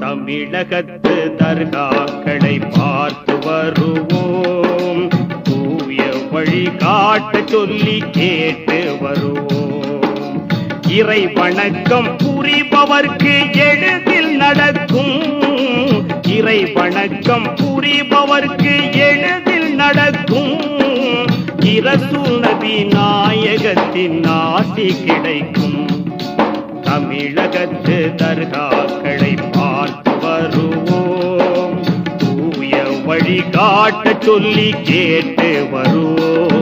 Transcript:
தமிழகத்து தர்காக்களை பார்த்து வருவோம். தூய வழி காட்ட சொல்லி கேட்டு வருவோம். இறை வணக்கம் புரிபவர்க்கு எளிதில் நடக்கும். இறை வணக்கம் புரிபவர்க்கு எளிதில் நடக்கும். இரசூல் நபி நாயகத்தின் ஆசி கிடைக்கும். தமிழகத்து தர்காக்களை பார்த்து வருவோம். தூய வழி காட்ட சொல்லி கேட்டு வருவோம்.